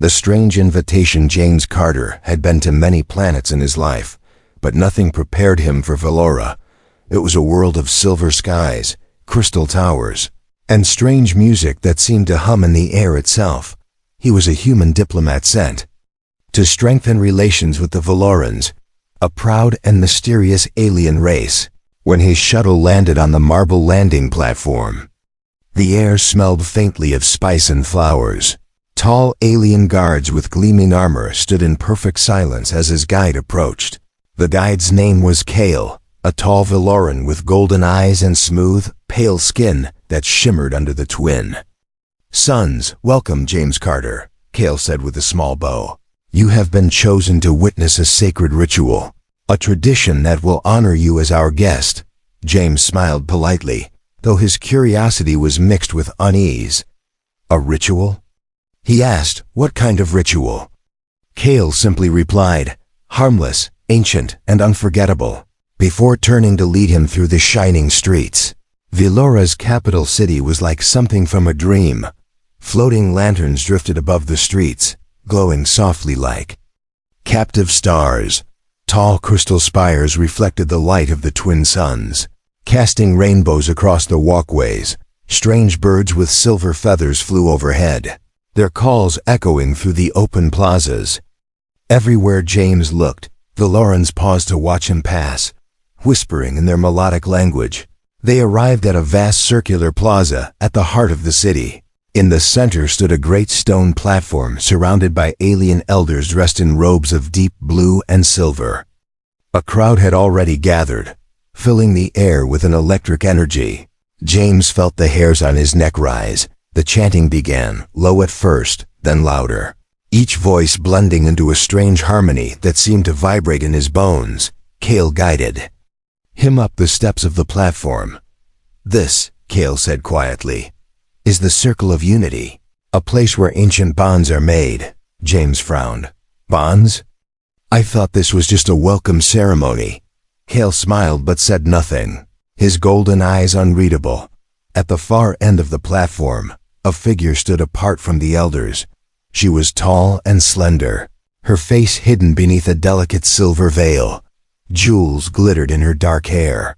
The strange invitation James Carter had been to many planets in his life, but nothing prepared him for Valora. It was a world of silver skies, crystal towers, and strange music that seemed to hum in the air itself. He was a human diplomat sent to strengthen relations with the Valorans, a proud and mysterious alien race. When his shuttle landed on the marble landing platform, the air smelled faintly of spice and flowers. Tall alien guards with gleaming armor stood in perfect silence as his guide approached. The guide's name was Kale, a tall Valoran with golden eyes and smooth, pale skin that shimmered under the twin suns. "Welcome, James Carter," Kale said with a small bow. "You have been chosen to witness a sacred ritual, a tradition that will honor you as our guest." James smiled politely, though his curiosity was mixed with unease. "A ritual?" he asked. "What kind of ritual?" Kale simply replied, "Harmless, ancient, and unforgettable," before turning to lead him through the shining streets. Valora's capital city was like something from a dream. Floating lanterns drifted above the streets, glowing softly like captive stars. Tall crystal spires reflected the light of the twin suns, casting rainbows across the walkways. Strange birds with silver feathers flew overhead, their calls echoing through the open plazas. Everywhere James looked, Valorans paused to watch him pass, whispering in their melodic language. They arrived at a vast circular plaza at the heart of the city. In the center stood a great stone platform surrounded by alien elders dressed in robes of deep blue and silver. A crowd had already gathered, filling the air with an electric energy. James felt the hairs on his neck rise. The chanting began, low at first, then louder, each voice blending into a strange harmony that seemed to vibrate in his bones. Kale guided him up the steps of the platform. "This," Kale said quietly, "is the Circle of Unity, a place where ancient bonds are made." James frowned. "Bonds? I thought this was just a welcome ceremony." Kale smiled but said nothing, his golden eyes unreadable. At the far end of the platform, a figure stood apart from the elders. She was tall and slender, her face hidden beneath a delicate silver veil. Jewels glittered in her dark hair,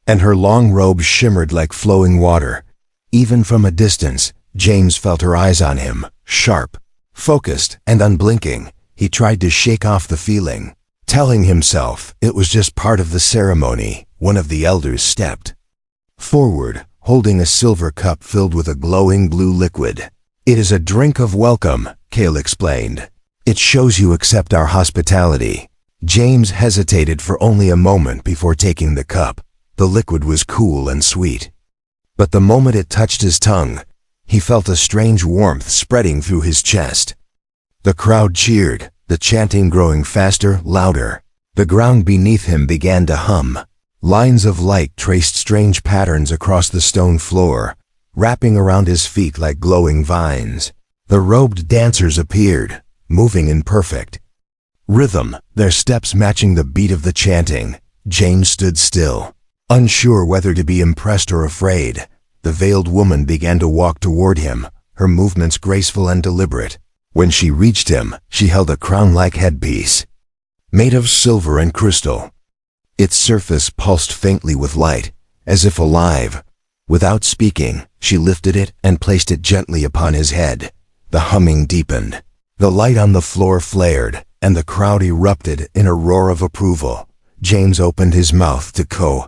and her long robe shimmered like flowing water. Even from a distance, James felt her eyes on him, sharp, focused, and unblinking. He tried to shake off the feeling, telling himself it was just part of the ceremony. One of the elders stepped forward, holding a silver cup filled with a glowing blue liquid. "It is a drink of welcome," Kale explained. "It shows you accept our hospitality." James hesitated for only a moment before taking the cup. The liquid was cool and sweet, but the moment it touched his tongue, he felt a strange warmth spreading through his chest. The crowd cheered, the chanting growing faster, louder. The ground beneath him began to hum. Lines of light traced strange patterns across the stone floor, wrapping around his feet like glowing vines. The robed dancers appeared, moving in perfect rhythm, their steps matching the beat of the chanting. James stood still, unsure whether to be impressed or afraid. The veiled woman began to walk toward him, her movements graceful and deliberate. When she reached him, she held a crown-like headpiece, made of silver and crystal. Its surface pulsed faintly with light, as if alive. Without speaking, she lifted it and placed it gently upon his head. The humming deepened. The light on the floor flared, and the crowd erupted in a roar of approval. James opened his mouth to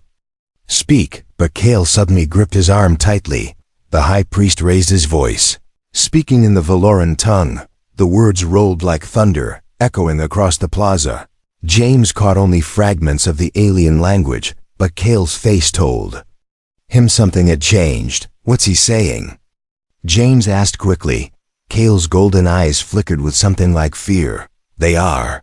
speak, but Kale suddenly gripped his arm tightly. The high priest raised his voice, speaking in the Valoran tongue. The words rolled like thunder, echoing across the plaza. James caught only fragments of the alien language, but Kale's face told him something had changed. "What's he saying?" James asked quickly. Kale's golden eyes flickered with something like fear. They are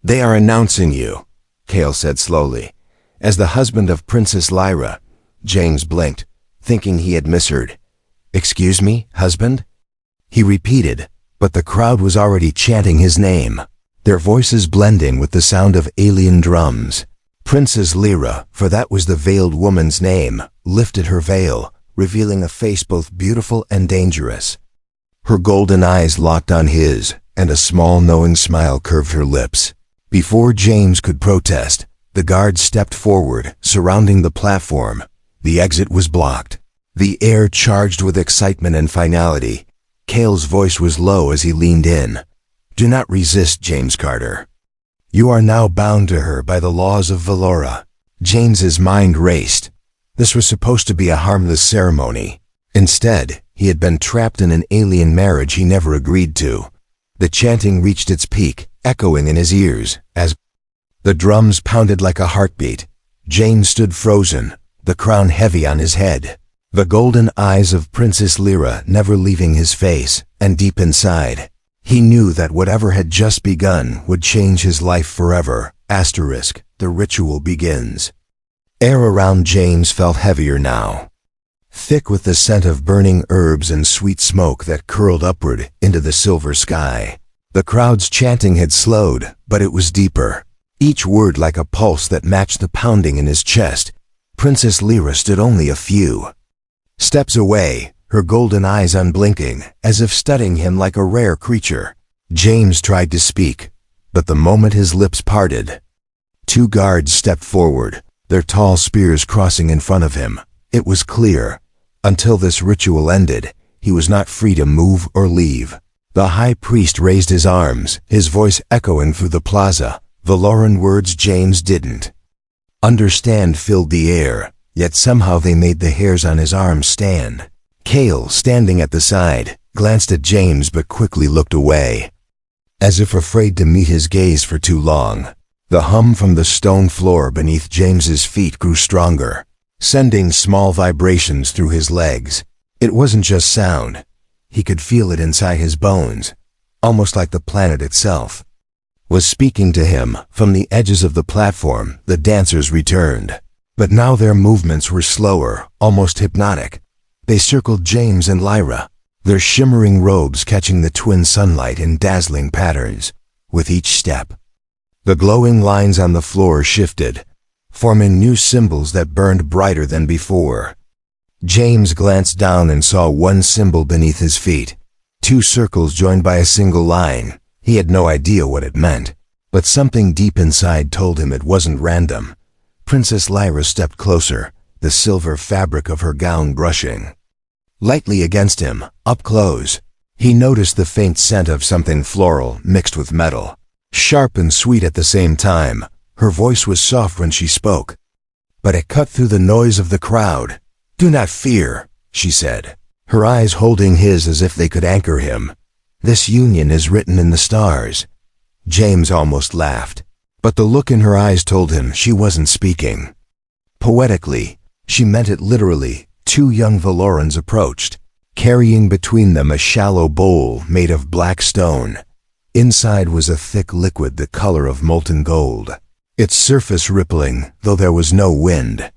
announcing you," Kale said slowly. "As the husband of Princess Lyra." James blinked, thinking he had misheard. "Excuse me, husband?" he repeated, but the crowd was already chanting his name, their voices blending with the sound of alien drums. Princess Lyra, for that was the veiled woman's name, lifted her veil, revealing a face both beautiful and dangerous. Her golden eyes locked on his, and a small knowing smile curved her lips. Before James could protest, the guards stepped forward, surrounding the platform. The exit was blocked. The air charged with excitement and finality. Cale's voice was low as he leaned in. "Do not resist, James Carter. You are now bound to her by the laws of Valora." James's mind raced. This was supposed to be a harmless ceremony. Instead, he had been trapped in an alien marriage he never agreed to. The chanting reached its peak, echoing in his ears, as the drums pounded like a heartbeat. James stood frozen, the crown heavy on his head. The golden eyes of Princess Lyra never leaving his face, and deep inside, he knew that whatever had just begun would change his life forever. The ritual begins. Air around James felt heavier now, thick with the scent of burning herbs and sweet smoke that curled upward into the silver sky. The crowd's chanting had slowed, but it was deeper, each word like a pulse that matched the pounding in his chest. Princess Lyra stood only a few steps away, her golden eyes unblinking, as if studying him like a rare creature. James tried to speak, but the moment his lips parted, two guards stepped forward, their tall spears crossing in front of him. It was clear, until this ritual ended, he was not free to move or leave. The high priest raised his arms, his voice echoing through the plaza. Valoran words James didn't understand filled the air, yet somehow they made the hairs on his arms stand. Cale, standing at the side, glanced at James but quickly looked away, as if afraid to meet his gaze for too long. The hum from the stone floor beneath James's feet grew stronger, sending small vibrations through his legs. It wasn't just sound. He could feel it inside his bones, almost like the planet itself was speaking to him. From the edges of the platform, the dancers returned. But now their movements were slower, almost hypnotic. They circled James and Lyra, their shimmering robes catching the twin sunlight in dazzling patterns. With each step, the glowing lines on the floor shifted, forming new symbols that burned brighter than before. James glanced down and saw one symbol beneath his feet, two circles joined by a single line. He had no idea what it meant, but something deep inside told him it wasn't random. Princess Lyra stepped closer, the silver fabric of her gown brushing lightly against him. Up close, he noticed the faint scent of something floral mixed with metal, sharp and sweet at the same time. Her voice was soft when she spoke, but it cut through the noise of the crowd. "Do not fear," she said, her eyes holding his as if they could anchor him. "This union is written in the stars." James almost laughed, but the look in her eyes told him she wasn't speaking poetically. She meant it literally. Two young Valorans approached, carrying between them a shallow bowl made of black stone. Inside was a thick liquid the color of molten gold, its surface rippling, though there was no wind.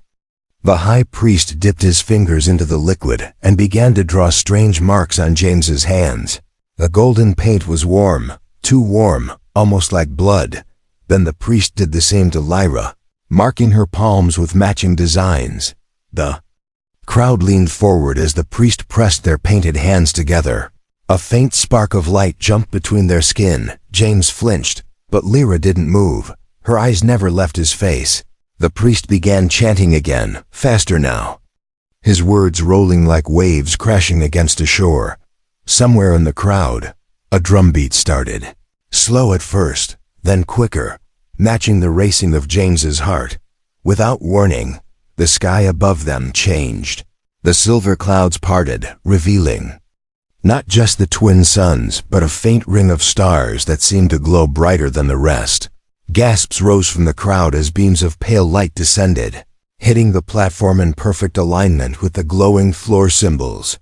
The high priest dipped his fingers into the liquid and began to draw strange marks on James's hands. The golden paint was warm, too warm, almost like blood. Then the priest did the same to Lyra, marking her palms with matching designs. The crowd leaned forward as the priest pressed their painted hands together. A faint spark of light jumped between their skin. James flinched, but Lyra didn't move. Her eyes never left his face. The priest began chanting again, faster now, his words rolling like waves crashing against a shore. Somewhere in the crowd, a drumbeat started, slow at first, then quicker, matching the racing of James's heart. Without warning, the sky above them changed. The silver clouds parted, revealing not just the twin suns, but a faint ring of stars that seemed to glow brighter than the rest. Gasps rose from the crowd as beams of pale light descended, hitting the platform in perfect alignment with the glowing floor symbols.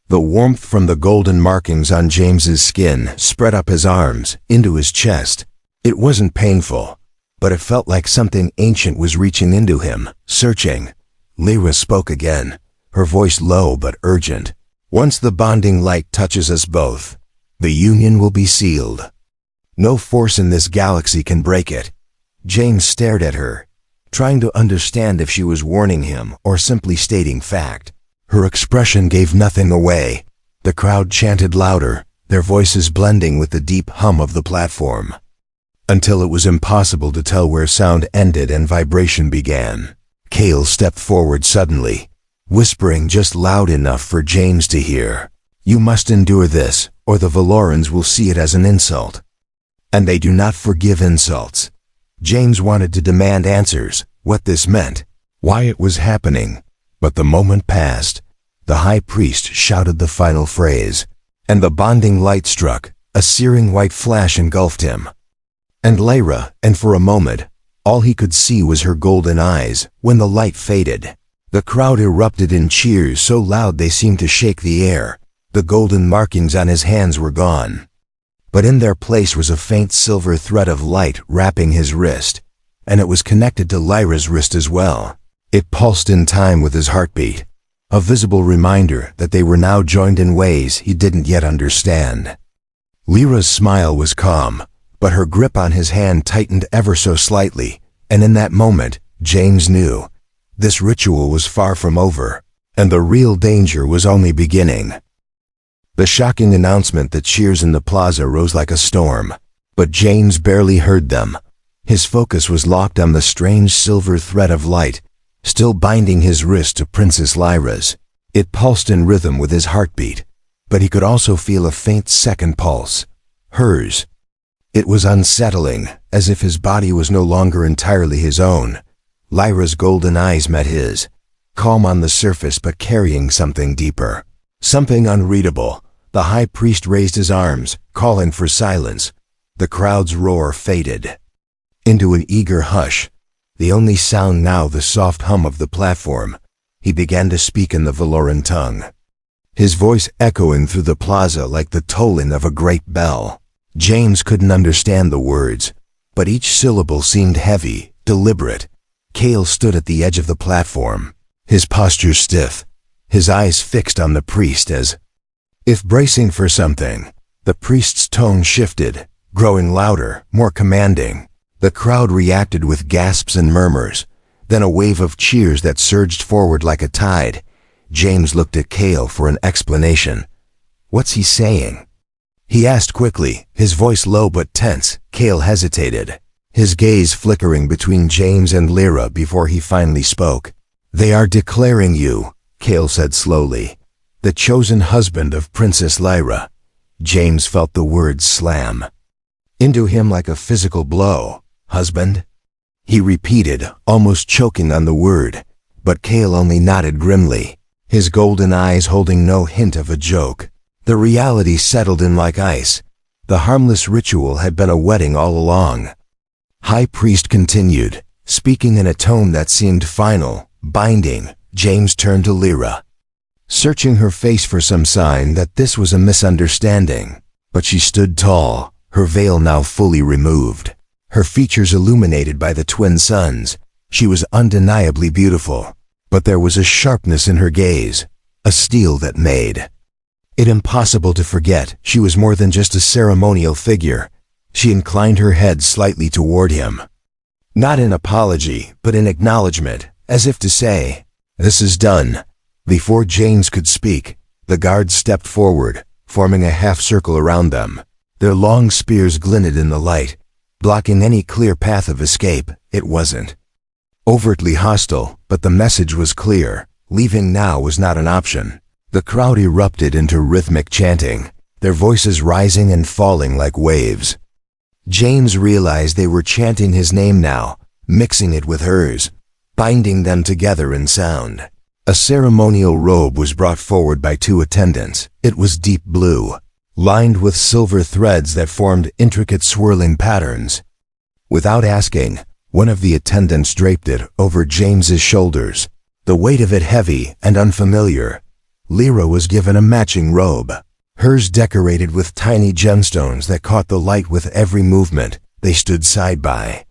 The warmth from the golden markings on James's skin spread up his arms, into his chest. It wasn't painful, but it felt like something ancient was reaching into him, searching. Lyra spoke again, her voice low but urgent. "Once the bonding light touches us both, the union will be sealed. No force in this galaxy can break it." James stared at her, trying to understand if she was warning him or simply stating fact. Her expression gave nothing away. The crowd chanted louder, their voices blending with the deep hum of the platform, until it was impossible to tell where sound ended and vibration began. Cale stepped forward suddenly, whispering just loud enough for James to hear. "You must endure this, or the Valorans will see it as an insult. And they do not forgive insults." James wanted to demand answers, what this meant, why it was happening. But the moment passed. The high priest shouted the final phrase, and the bonding light struck. A searing white flash engulfed him. And Lyra, and for a moment, all he could see was her golden eyes. When the light faded, the crowd erupted in cheers so loud they seemed to shake the air. The golden markings on his hands were gone, but in their place was a faint silver thread of light wrapping his wrist, and it was connected to Lyra's wrist as well. It pulsed in time with his heartbeat, a visible reminder that they were now joined in ways he didn't yet understand. Lyra's smile was calm, but her grip on his hand tightened ever so slightly, and in that moment, James knew this ritual was far from over, and the real danger was only beginning. The shocking announcement that cheers in the plaza rose like a storm, but James barely heard them. His focus was locked on the strange silver thread of light, still binding his wrist to Princess Lyra's. It pulsed in rhythm with his heartbeat, but he could also feel a faint second pulse, hers. It was unsettling, as if his body was no longer entirely his own. Lyra's golden eyes met his, calm on the surface but carrying something deeper, something unreadable. The high priest raised his arms, calling for silence. The crowd's roar faded into an eager hush, the only sound now the soft hum of the platform. He began to speak in the Valoran tongue, his voice echoing through the plaza like the tolling of a great bell. James couldn't understand the words, but each syllable seemed heavy, deliberate. Cale stood at the edge of the platform, his posture stiff, his eyes fixed on the priest as if bracing for something. The priest's tone shifted, growing louder, more commanding. The crowd reacted with gasps and murmurs, then a wave of cheers that surged forward like a tide. James looked at Cale for an explanation. "What's he saying?" he asked quickly, his voice low but tense. Cale hesitated, his gaze flickering between James and Lyra before he finally spoke. "They are declaring you," Cale said slowly, "the chosen husband of Princess Lyra." James felt the words slam into him like a physical blow. "Husband?" he repeated, almost choking on the word, but Cale only nodded grimly, his golden eyes holding no hint of a joke. The reality settled in like ice. The Harmless ritual had been a wedding all along. High Priest continued, speaking in a tone that seemed final, binding. James turned to Lyra, searching her face for some sign that this was a misunderstanding. But she stood tall, her veil now fully removed, her features illuminated by the twin suns. She was undeniably beautiful, but there was a sharpness in her gaze, a steel that made it impossible to forget she was more than just a ceremonial figure. She inclined her head slightly toward him, not in apology, but in acknowledgement, as if to say, "This is done." Before James could speak, the guards stepped forward, forming a half-circle around them. Their long spears glinted in the light, blocking any clear path of escape. It wasn't overtly hostile, but the message was clear. Leaving now was not an option. The crowd erupted into rhythmic chanting, their voices rising and falling like waves. James realized they were chanting his name now, mixing it with hers, binding them together in sound. A ceremonial robe was brought forward by two attendants. It was deep blue, lined with silver threads that formed intricate swirling patterns. Without asking, one of the attendants draped it over James's shoulders, the weight of it heavy and unfamiliar. Lyra was given a matching robe, hers decorated with tiny gemstones that caught the light with every movement. They stood side by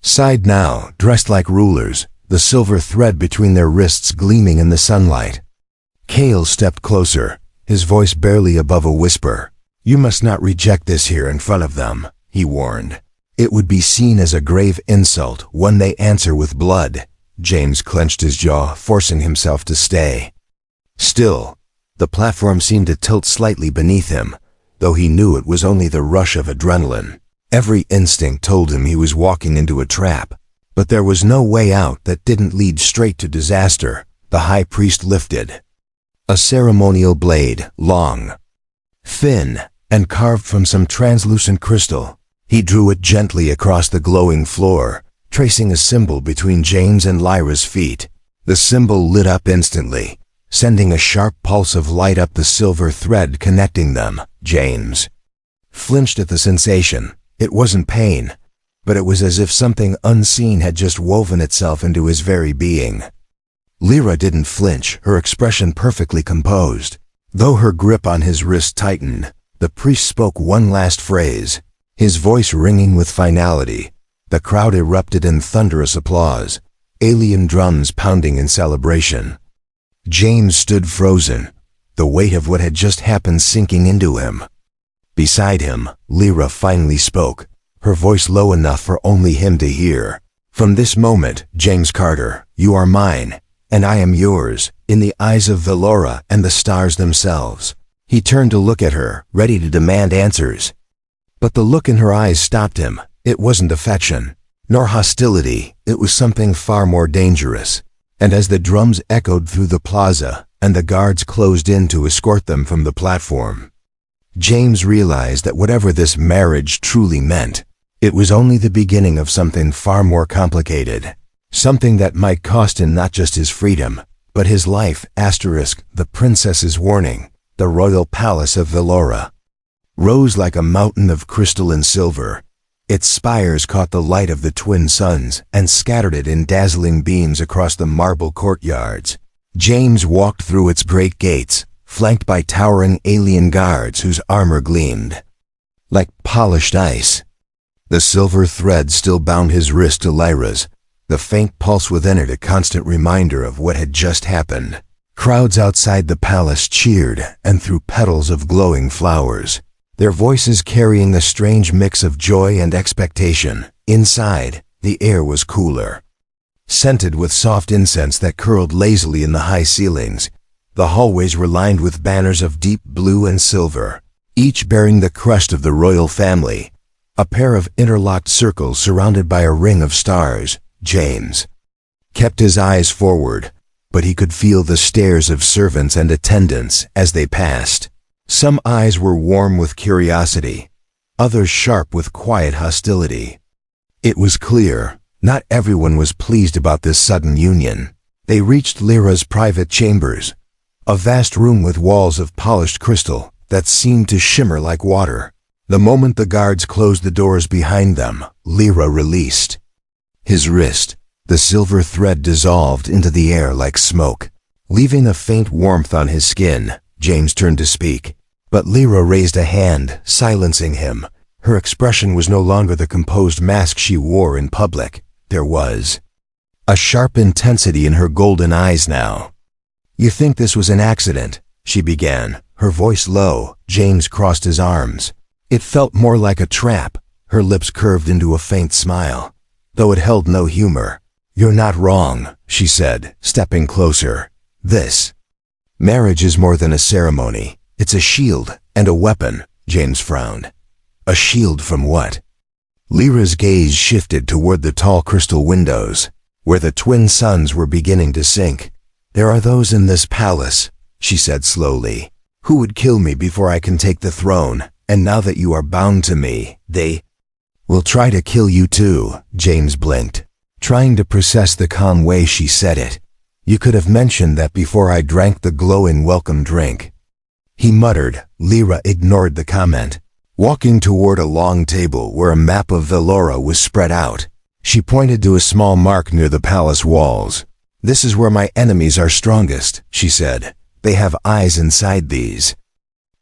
side now, dressed like rulers, the silver thread between their wrists gleaming in the sunlight. Cale stepped closer, his voice barely above a whisper. "You must not reject this here in front of them," he warned. "It would be seen as a grave insult when they answer with blood." James clenched his jaw, forcing himself to stay still. The platform seemed to tilt slightly beneath him, though he knew it was only the rush of adrenaline. Every instinct told him he was walking into a trap, but there was no way out that didn't lead straight to disaster. The high priest lifted a ceremonial blade, long, thin, and carved from some translucent crystal. He drew it gently across the glowing floor, tracing a symbol between James and Lyra's feet. The symbol lit up instantly, sending a sharp pulse of light up the silver thread connecting them. James flinched at the sensation. It wasn't pain, but it was as if something unseen had just woven itself into his very being. Lyra didn't flinch, her expression perfectly composed. Though her grip on his wrist tightened, the priest spoke one last phrase, his voice ringing with finality. The crowd erupted in thunderous applause, alien drums pounding in celebration. James stood frozen, the weight of what had just happened sinking into him. Beside him, Lyra finally spoke, her voice low enough for only him to hear. "From this moment, James Carter, you are mine, and I am yours, in the eyes of Velora and the stars themselves." He turned to look at her, ready to demand answers. But the look in her eyes stopped him. It wasn't affection, nor hostility, it was something far more dangerous. And as the drums echoed through the plaza, and the guards closed in to escort them from the platform, James realized that whatever this marriage truly meant, it was only the beginning of something far more complicated. Something that might cost him not just his freedom, but his life. The princess's warning. The royal palace of Velora rose like a mountain of crystal and silver. Its spires caught the light of the twin suns and scattered it in dazzling beams across the marble courtyards. James walked through its great gates, flanked by towering alien guards whose armor gleamed like polished ice. The silver thread still bound his wrist to Lyra's, the faint pulse within it a constant reminder of what had just happened. Crowds outside the palace cheered and threw petals of glowing flowers, their voices carrying a strange mix of joy and expectation. Inside, the air was cooler, scented with soft incense that curled lazily in the high ceilings. The hallways were lined with banners of deep blue and silver, each bearing the crest of the royal family, a pair of interlocked circles surrounded by a ring of stars. James kept his eyes forward, but he could feel the stares of servants and attendants as they passed. Some eyes were warm with curiosity, others sharp with quiet hostility. It was clear, not everyone was pleased about this sudden union. They reached Lyra's private chambers, a vast room with walls of polished crystal that seemed to shimmer like water. The moment the guards closed the doors behind them, Lyra released his wrist. The silver thread dissolved into the air like smoke, leaving a faint warmth on his skin. James turned to speak, but Lyra raised a hand, silencing him. Her expression was no longer the composed mask she wore in public. There was a sharp intensity in her golden eyes now. "You think this was an accident?" she began, her voice low. James crossed his arms. It felt more like a trap. Her lips curved into a faint smile, though it held no humor. "You're not wrong," she said, stepping closer. "This marriage is more than a ceremony. It's a shield and a weapon." James frowned. "A shield from what?" Lyra's gaze shifted toward the tall crystal windows, where the twin suns were beginning to sink. "There are those in this palace," she said slowly, "who would kill me before I can take the throne, and now that you are bound to me, they will try to kill you too." James blinked, trying to process the calm way she said it. "You could have mentioned that before I drank the glowing welcome drink," he muttered. Lyra ignored the comment, walking toward a long table where a map of Velora was spread out. She pointed to a small mark near the palace walls. "This is where my enemies are strongest," she said. "They have eyes inside these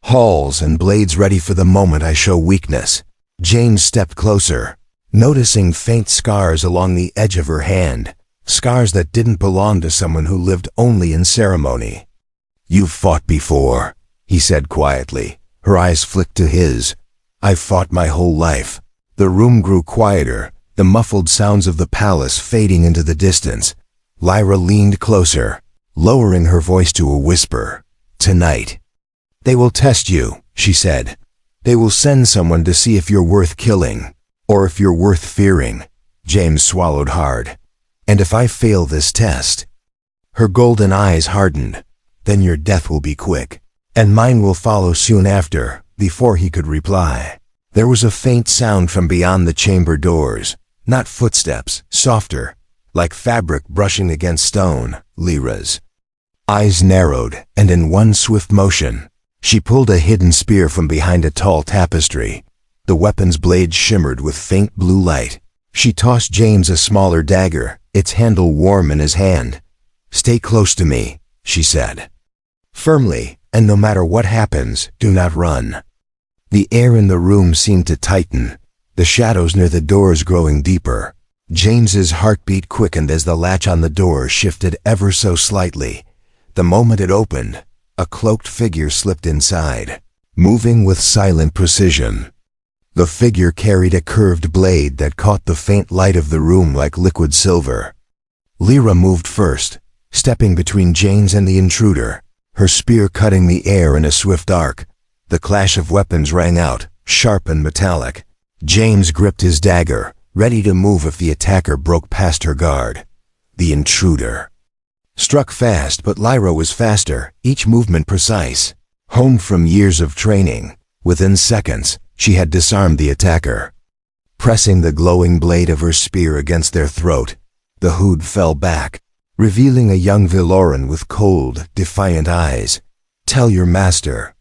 halls and blades ready for the moment I show weakness." James stepped closer, noticing faint scars along the edge of her hand, scars that didn't belong to someone who lived only in ceremony. "You've fought before," he said quietly. Her eyes flicked to his. "I've fought my whole life." The room grew quieter, the muffled sounds of the palace fading into the distance. Lyra leaned closer, lowering her voice to a whisper. "Tonight, they will test you," she said. They will send someone to see if you're worth killing, or if you're worth fearing. James swallowed hard. And if I fail this test? Her golden eyes hardened. Then your death will be quick, and mine will follow soon after. Before he could reply, there was a faint sound from beyond the chamber doors. Not footsteps, softer, like fabric brushing against stone. Lyra's eyes narrowed, and in one swift motion, she pulled a hidden spear from behind a tall tapestry. The weapon's blade shimmered with faint blue light. She tossed James a smaller dagger, its handle warm in his hand. "Stay close to me," she said, firmly, "and no matter what happens, do not run." The air in the room seemed to tighten, the shadows near the doors growing deeper. James's heartbeat quickened as the latch on the door shifted ever so slightly. The moment it opened, a cloaked figure slipped inside, moving with silent precision. The figure carried a curved blade that caught the faint light of the room like liquid silver. Lyra moved first, stepping between James and the intruder, her spear cutting the air in a swift arc. The clash of weapons rang out, sharp and metallic. James gripped his dagger, ready to move if the attacker broke past her guard. The intruder struck fast, but Lyra was faster, each movement precise. Honed from years of training, within seconds, she had disarmed the attacker. Pressing the glowing blade of her spear against their throat, the hood fell back, revealing a young Valoran with cold, defiant eyes. "Tell your master,"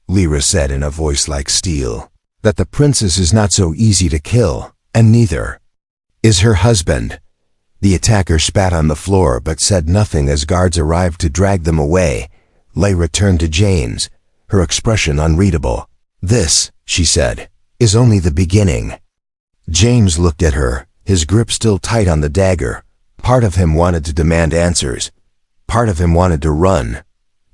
Lyra said in a voice like steel, "that the princess is not so easy to kill, and neither is her husband." The attacker spat on the floor but said nothing as guards arrived to drag them away. Lyra turned to James, her expression unreadable. "This," she said, "is only the beginning." James looked at her, his grip still tight on the dagger. Part of him wanted to demand answers. Part of him wanted to run.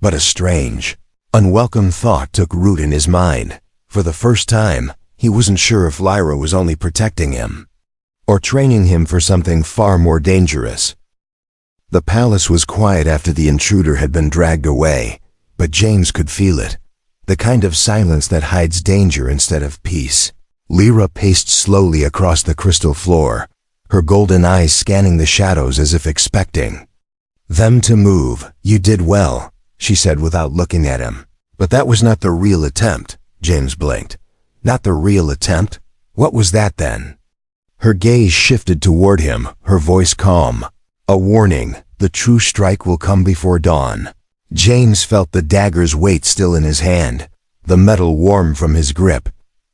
But a strange, unwelcome thought took root in his mind. For the first time, he wasn't sure if Lyra was only protecting him, or training him for something far more dangerous. The palace was quiet after the intruder had been dragged away, but James could feel it. The kind of silence that hides danger instead of peace. Lyra paced slowly across the crystal floor, her golden eyes scanning the shadows as if expecting them to move. "You did well," she said without looking at him. "But that was not the real attempt." James blinked. "Not the real attempt? What was that then?" Her gaze shifted toward him, her voice calm. "A warning, the true strike will come before dawn." James felt the dagger's weight still in his hand, the metal warm from his grip.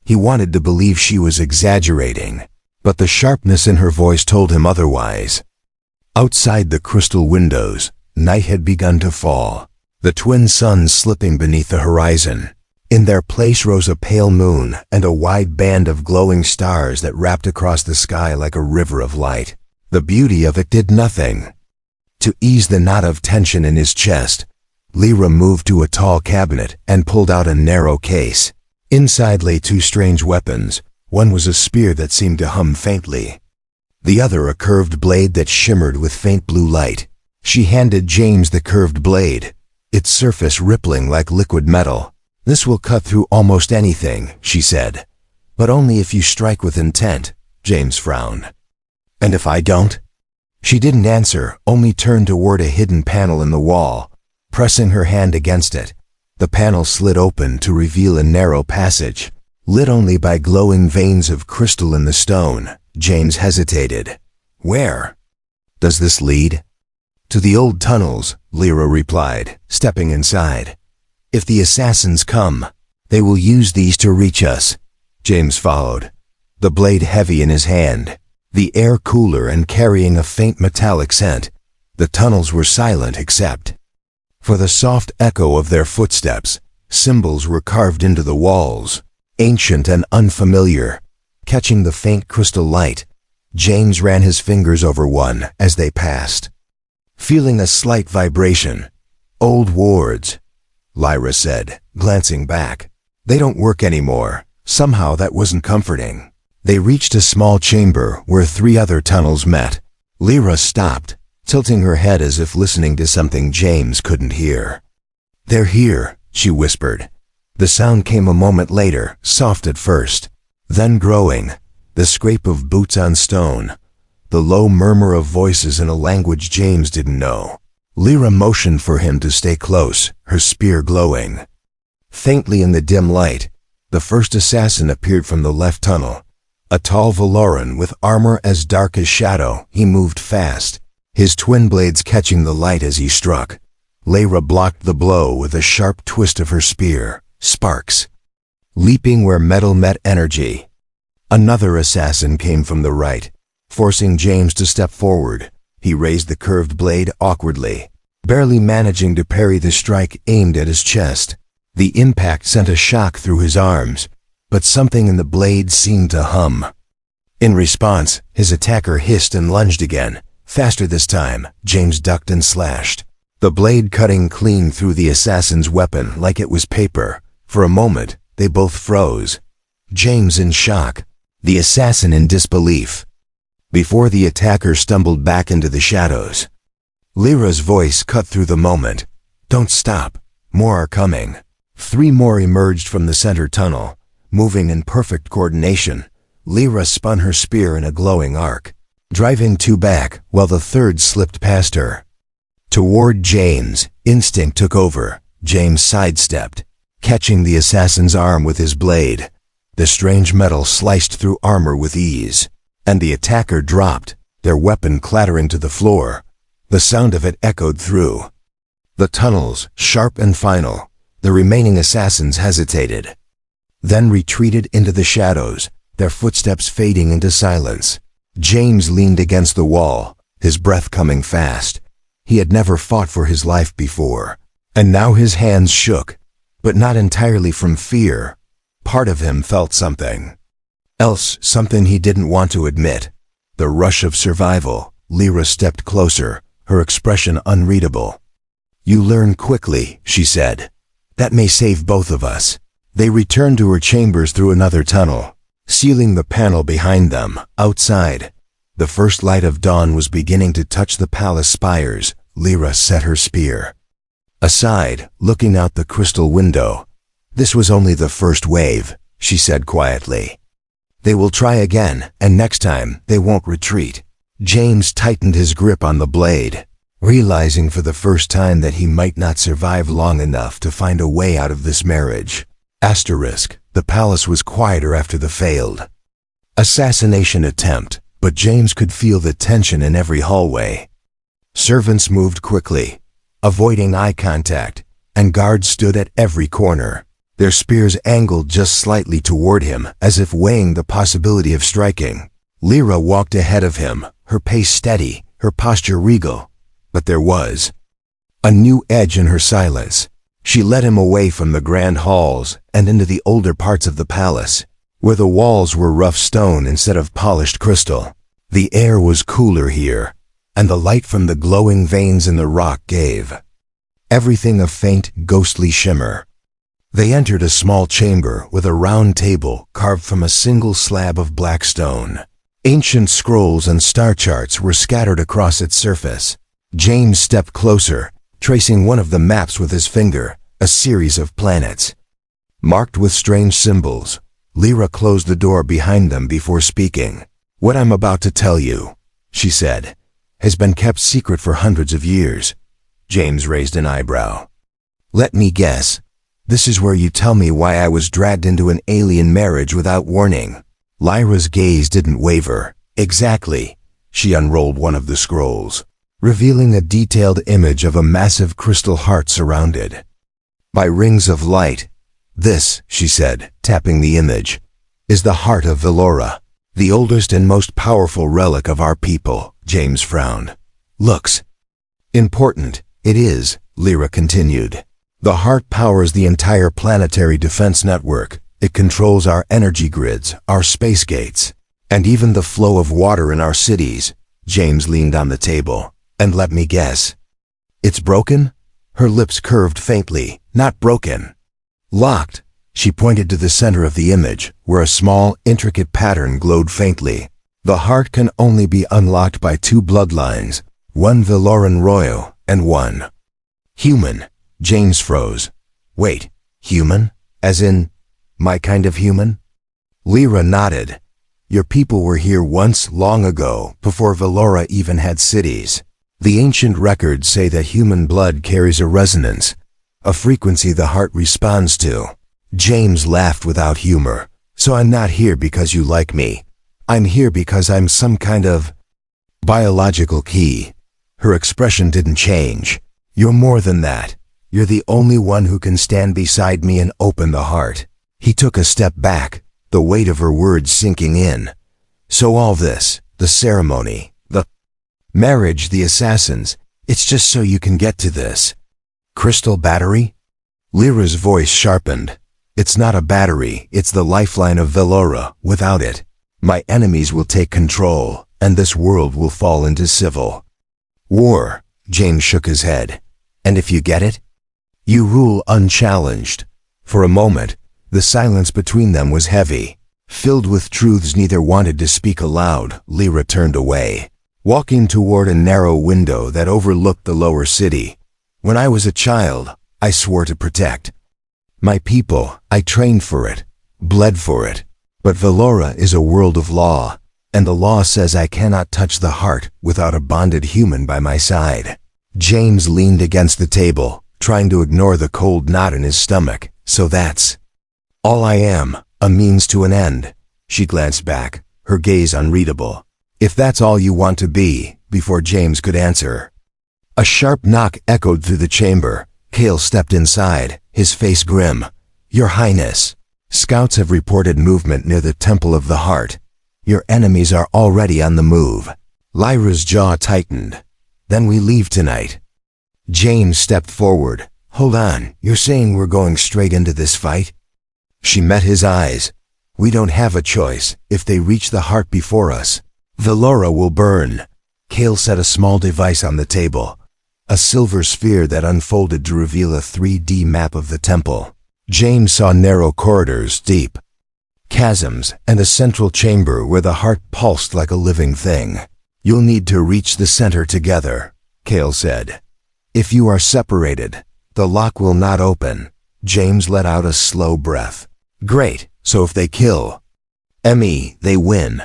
He wanted to believe she was exaggerating, but the sharpness in her voice told him otherwise. Outside the crystal windows, night had begun to fall, the twin suns slipping beneath the horizon. In their place rose a pale moon and a wide band of glowing stars that wrapped across the sky like a river of light. The beauty of it did nothing to ease the knot of tension in his chest. Lyra moved to a tall cabinet and pulled out a narrow case. Inside lay two strange weapons. One was a spear that seemed to hum faintly, the other a curved blade that shimmered with faint blue light. She handed James the curved blade, its surface rippling like liquid metal. "This will cut through almost anything," she said. "But only if you strike with intent." James frowned. "And if I don't?" She didn't answer, only turned toward a hidden panel in the wall. Pressing her hand against it, the panel slid open to reveal a narrow passage, lit only by glowing veins of crystal in the stone. James hesitated. "Where does this lead?" "To the old tunnels," Lyra replied, stepping inside. "If the assassins come, they will use these to reach us." James followed, the blade heavy in his hand, the air cooler and carrying a faint metallic scent. The tunnels were silent except for the soft echo of their footsteps. Symbols were carved into the walls, ancient and unfamiliar. Catching the faint crystal light, James ran his fingers over one as they passed, feeling a slight vibration. "Old wards," Lyra said, glancing back. "They don't work anymore." Somehow that wasn't comforting. They reached a small chamber where three other tunnels met. Lyra stopped, tilting her head as if listening to something James couldn't hear. "They're here," she whispered. The sound came a moment later, soft at first, then growing, the scrape of boots on stone, the low murmur of voices in a language James didn't know. Lyra motioned for him to stay close, her spear glowing. Faintly in the dim light, the first assassin appeared from the left tunnel. A tall Valoran with armor as dark as shadow, he moved fast, his twin blades catching the light as he struck. Lyra blocked the blow with a sharp twist of her spear, sparks leaping where metal met energy. Another assassin came from the right, forcing James to step forward. He raised the curved blade awkwardly, barely managing to parry the strike aimed at his chest. The impact sent a shock through his arms, but something in the blade seemed to hum. In response, his attacker hissed and lunged again. Faster this time, James ducked and slashed, the blade cutting clean through the assassin's weapon like it was paper. For a moment, they both froze. James in shock, the assassin in disbelief, before the attacker stumbled back into the shadows. Lyra's voice cut through the moment. "Don't stop. More are coming." 3 more emerged from the center tunnel, moving in perfect coordination. Lyra spun her spear in a glowing arc, driving 2 back while the third slipped past her. Toward James, instinct took over. James sidestepped, catching the assassin's arm with his blade. The strange metal sliced through armor with ease, and the attacker dropped, their weapon clattering to the floor. The sound of it echoed through the tunnels, sharp and final. The remaining assassins hesitated, then retreated into the shadows, their footsteps fading into silence. James leaned against the wall, his breath coming fast. He had never fought for his life before, and now his hands shook, but not entirely from fear. Part of him felt something else, something he didn't want to admit. The rush of survival. Lyra stepped closer, her expression unreadable. "You learn quickly," she said. "That may save both of us." They returned to her chambers through another tunnel, sealing the panel behind them. Outside, the first light of dawn was beginning to touch the palace spires. Lyra set her spear aside, looking out the crystal window. "This was only the first wave," she said quietly. "They will try again, and next time they won't retreat." James tightened his grip on the blade, realizing for the first time that he might not survive long enough to find a way out of this marriage. The palace was quieter after the failed assassination attempt, but James could feel the tension in every hallway. Servants moved quickly, avoiding eye contact, and guards stood at every corner, their spears angled just slightly toward him as if weighing the possibility of striking. Lyra walked ahead of him, her pace steady, her posture regal, but there was a new edge in her silence. She led him away from the grand halls and into the older parts of the palace, where the walls were rough stone instead of polished crystal. The air was cooler here, and the light from the glowing veins in the rock gave everything a faint, ghostly shimmer. They entered a small chamber with a round table carved from a single slab of black stone. Ancient scrolls and star charts were scattered across its surface. James stepped closer, tracing one of the maps with his finger, a series of planets marked with strange symbols. Lyra closed the door behind them before speaking. "What I'm about to tell you," she said, "has been kept secret for hundreds of years." James raised an eyebrow. "Let me guess. This is where you tell me why I was dragged into an alien marriage without warning." Lyra's gaze didn't waver. "Exactly." She unrolled one of the scrolls, revealing a detailed image of a massive crystal heart surrounded by rings of light. "This," she said, tapping the image, "is the heart of Valora, the oldest and most powerful relic of our people." James frowned. "Looks important." "It is," Lyra continued. "The heart powers the entire planetary defense network. It controls our energy grids, our space gates, and even the flow of water in our cities." James leaned on the table. "And let me guess, it's broken?" Her lips curved faintly. "Not broken. Locked." She pointed to the center of the image, where a small, intricate pattern glowed faintly. "The heart can only be unlocked by 2 bloodlines, one Valoran royal and one human." James froze. "Wait, human?" As in, my kind of human? Lyra nodded. Your people were here once long ago, before Valora even had cities. The ancient records say that human blood carries a resonance, a frequency the heart responds to. James laughed without humor. So I'm not here because you like me. I'm here because I'm some kind of biological key. Her expression didn't change. You're more than that. You're the only one who can stand beside me and open the heart. He took a step back, the weight of her words sinking in. So all this, the ceremony, the marriage, the assassins, it's just so you can get to this crystal battery? Lyra's voice sharpened. It's not a battery, it's the lifeline of Valora. Without it, my enemies will take control, and this world will fall into civil war. James shook his head. And if you get it? You rule unchallenged. For a moment, the silence between them was heavy, filled with truths neither wanted to speak aloud. Lyra turned away, walking toward a narrow window that overlooked the lower city. When I was a child, I swore to protect my people. I trained for it, bled for it. But Valora is a world of law, and the law says I cannot touch the heart without a bonded human by my side. James leaned against the table, trying to ignore the cold knot in his stomach. So that's all I am, a means to an end. She glanced back, her gaze unreadable. If that's all you want to be, before James could answer. A sharp knock echoed through the chamber. Cale stepped inside, his face grim. Your Highness, scouts have reported movement near the Temple of the Heart. Your enemies are already on the move. Lyra's jaw tightened. Then we leave tonight. James stepped forward. Hold on, you're saying we're going straight into this fight? She met his eyes. We don't have a choice. If they reach the heart before us, Valora will burn. Cale set a small device on the table, a silver sphere that unfolded to reveal a 3D map of the temple. James saw narrow corridors, deep chasms, and a central chamber where the heart pulsed like a living thing. You'll need to reach the center together, Cale said. If you are separated, the lock will not open. James let out a slow breath. Great, so if they kill me, they win.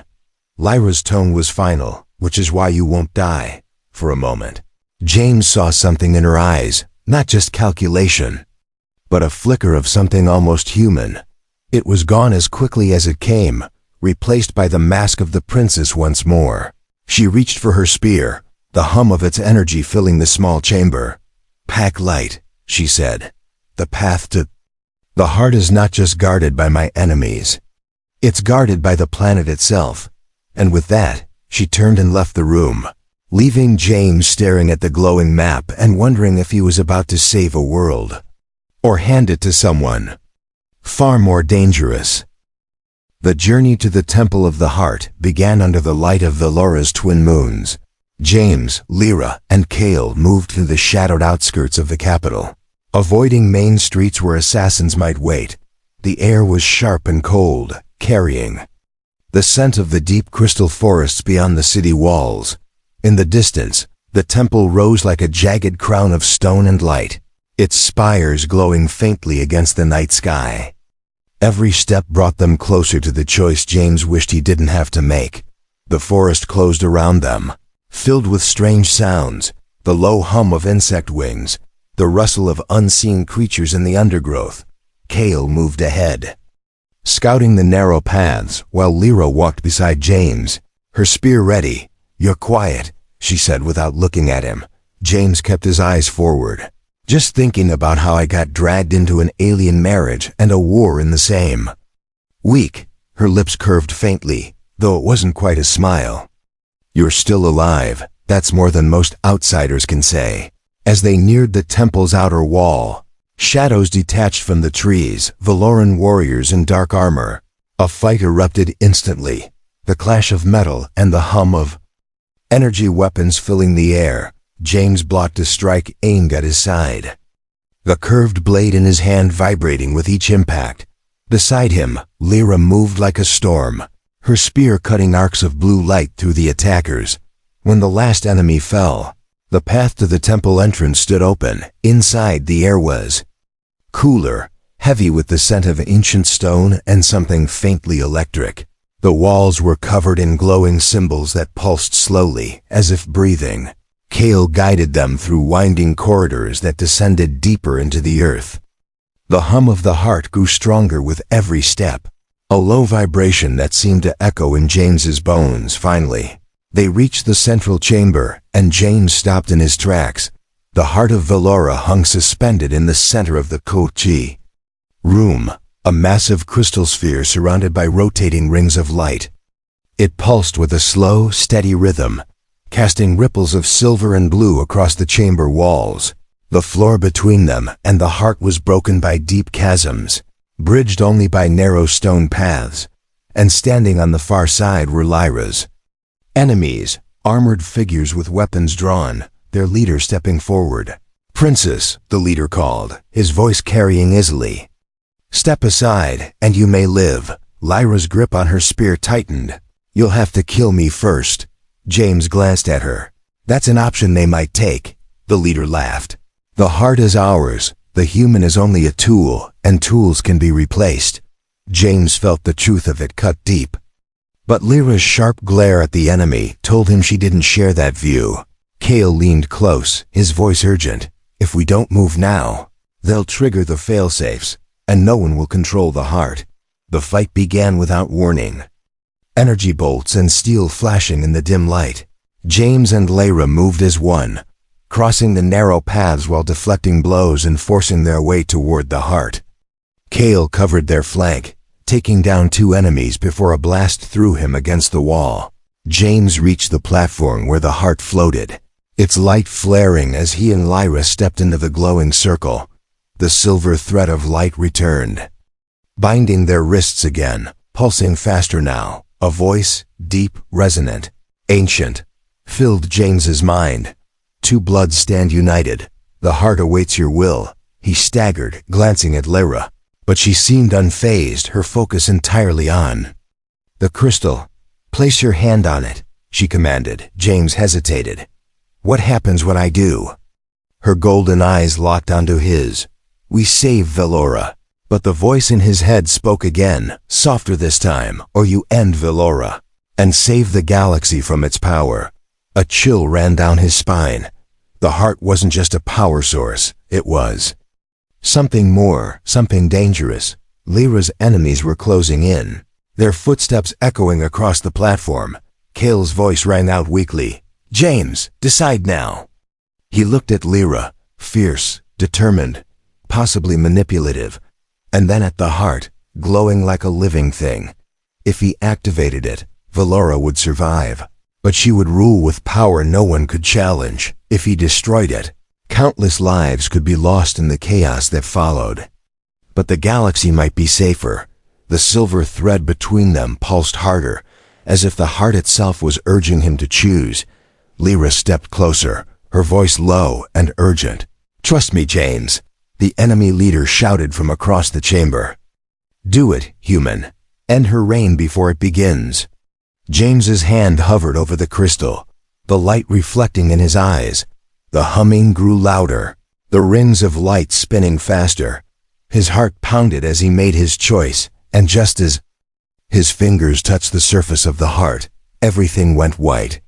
Lyra's tone was final, which is why you won't die. For a moment, James saw something in her eyes, not just calculation, but a flicker of something almost human. It was gone as quickly as it came, replaced by the mask of the princess once more. She reached for her spear, the hum of its energy filling the small chamber. Pack light, she said. The path to the heart is not just guarded by my enemies. It's guarded by the planet itself. And with that, she turned and left the room, leaving James staring at the glowing map and wondering if he was about to save a world, or hand it to someone far more dangerous. The journey to the Temple of the Heart began under the light of Valora's twin moons. James, Lyra, and Cale moved through the shadowed outskirts of the capital, avoiding main streets where assassins might wait. The air was sharp and cold, carrying the scent of the deep crystal forests beyond the city walls. In the distance, the temple rose like a jagged crown of stone and light, its spires glowing faintly against the night sky. Every step brought them closer to the choice James wished he didn't have to make. The forest closed around them, filled with strange sounds, the low hum of insect wings, the rustle of unseen creatures in the undergrowth. Cale moved ahead, scouting the narrow paths, while Lyra walked beside James, her spear ready. You're quiet, she said without looking at him. James kept his eyes forward. Just thinking about how I got dragged into an alien marriage and a war in the same week. Her lips curved faintly, though it wasn't quite a smile. You're still alive. That's more than most outsiders can say. As they neared the temple's outer wall, shadows detached from the trees, Valoran warriors in dark armor. A fight erupted instantly, the clash of metal and the hum of energy weapons filling the air. James blocked a strike aimed at his side, the curved blade in his hand vibrating with each impact. Beside him, Lyra moved like a storm, her spear cutting arcs of blue light through the attackers. When the last enemy fell, the path to the temple entrance stood open. Inside, the air was cooler, heavy with the scent of ancient stone and something faintly electric. The walls were covered in glowing symbols that pulsed slowly, as if breathing. Kale guided them through winding corridors that descended deeper into the earth. The hum of the heart grew stronger with every step, a low vibration that seemed to echo in James's bones. Finally, they reached the central chamber, and James stopped in his tracks. The heart of Valora hung suspended in the center of the Kochi room, a massive crystal sphere surrounded by rotating rings of light. It pulsed with a slow, steady rhythm, casting ripples of silver and blue across the chamber walls. The floor between them and the heart was broken by deep chasms, bridged only by narrow stone paths, and standing on the far side were Lyras. Enemies, armored figures with weapons drawn, their leader stepping forward. "Princess," the leader called, his voice carrying easily. "Step aside, and you may live." Lyra's grip on her spear tightened. "You'll have to kill me first." James glanced at her. "That's an option they might take." The leader laughed. "The heart is ours. The human is only a tool, and tools can be replaced." James felt the truth of it cut deep. But Lyra's sharp glare at the enemy told him she didn't share that view. Kale leaned close, his voice urgent. "If we don't move now, they'll trigger the failsafes, and no one will control the heart." The fight began without warning. Energy bolts and steel flashing in the dim light. James and Lyra moved as one, crossing the narrow paths while deflecting blows and forcing their way toward the heart. Kale covered their flank, taking down two enemies before a blast threw him against the wall. James reached the platform where the heart floated, its light flaring as he and Lyra stepped into the glowing circle. The silver thread of light returned, binding their wrists again, pulsing faster now. A voice, deep, resonant, ancient, filled James's mind. "Two bloods stand united. The heart awaits your will." He staggered, glancing at Lyra, but she seemed unfazed, her focus entirely on the crystal. "Place your hand on it," she commanded. James hesitated. "What happens when I do?" Her golden eyes locked onto his. "We save Valora." But the voice in his head spoke again, softer this time. "Or you end Valora, and save the galaxy from its power." A chill ran down his spine. The heart wasn't just a power source, it was something more, something dangerous. Lyra's enemies were closing in, their footsteps echoing across the platform. Kale's voice rang out weakly. "James, decide now." He looked at Lyra, fierce, determined, possibly manipulative, and then at the heart, glowing like a living thing. If he activated it, Valora would survive, but she would rule with power no one could challenge. If he destroyed it, countless lives could be lost in the chaos that followed. But the galaxy might be safer. The silver thread between them pulsed harder, as if the heart itself was urging him to choose. Lyra stepped closer, her voice low and urgent. "Trust me, James," the enemy leader shouted from across the chamber. "Do it, human. End her reign before it begins." James's hand hovered over the crystal, the light reflecting in his eyes. The humming grew louder, the rings of light spinning faster. His heart pounded as he made his choice, and just as his fingers touched the surface of the heart, everything went white.